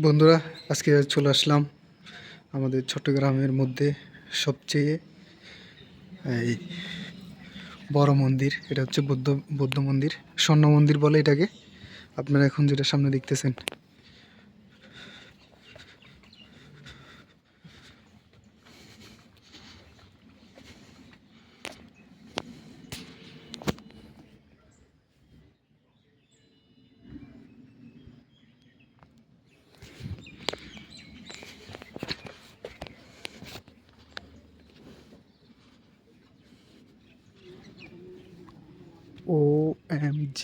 বন্ধুরা, আজকে চলে আসলাম আমাদের চট্টগ্রামের মধ্যে সবচেয়ে এই বড় মন্দির। এটা হচ্ছে বৌদ্ধ মন্দির, স্বর্ণ মন্দির বলে এটাকে। আপনারা এখন যেটা সামনে দেখতেছেন, OMG।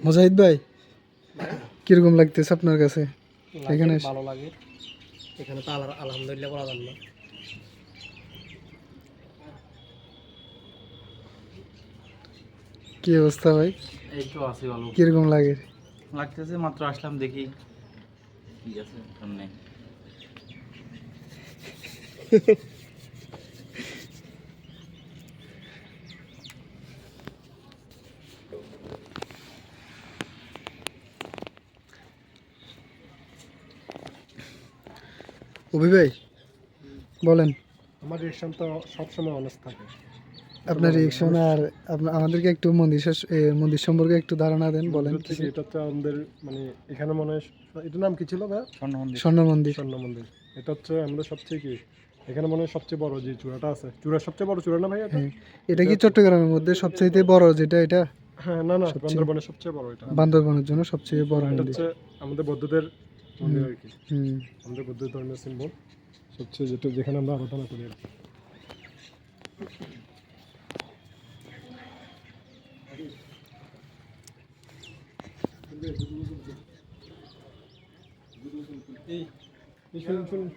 মুজাহিদ ভাই, কিরকম লাগতেছে আপনার কাছে এখানে? ভালো লাগে এখানে তো আলহামদুলিল্লাহ বলা যাবে না। কি অবস্থা ভাই? এই তো আছে ভালো কিরকম লাগে? লাগতেছে, মাত্র আসলাম দেখি কি আছে সামনে। অভি ভাই বলেন। আমার রিয়েকশন তো সবসময় অনেস্ট থাকে। আপনার রিয়েকশন আর আমাদেরকে একটু মন্দির সম্পর্কে একটু ধারণা দেন, বলেন। এটা তো আমাদের মানে এখানে মনে হয় এটার নাম কি ছিল ভাই? স্বর্ণ মন্দির। স্বর্ণ মন্দির। স্বর্ণ মন্দির। এটা হচ্ছে আমাদের সবচেয়ে কি এখানে মনে হয় সবচেয়ে বড় যে চূড়াটা আছে, চূড়ার সবচেয়ে বড় চূড়া না ভাই এটা? এটা কি চট্টগ্রামের মধ্যে সবচেয়ে বড় যেটা? এটা হ্যাঁ, না না, বান্দরবনের সবচেয়ে বড় এটা। বান্দরবনের জন্য সবচেয়ে বড় এটা মন্দির। হচ্ছে আমাদের বৌদ্ধদের মন্দির আর কি। হুম। আমাদের বৌদ্ধ ধর্মের সিম্বল সবচেয়ে, যেটা যেখানে আমরা আরাধনা করি আর কি। শুনুন।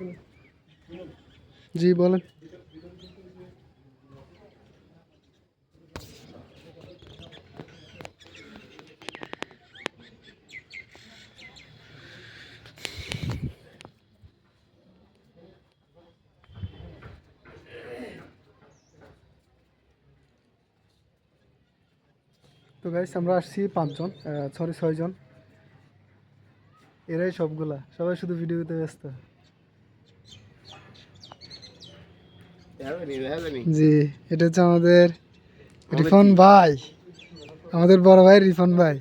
জি বলেন। তো গাইস, আমরা আসছি 6 জন। এরাই সবগুলা, সবাই শুধু ভিডিওতে ব্যস্ত। জি, এটা হচ্ছে আমাদের রিফন ভাই, আমাদের বড় ভাই রিফন ভাই।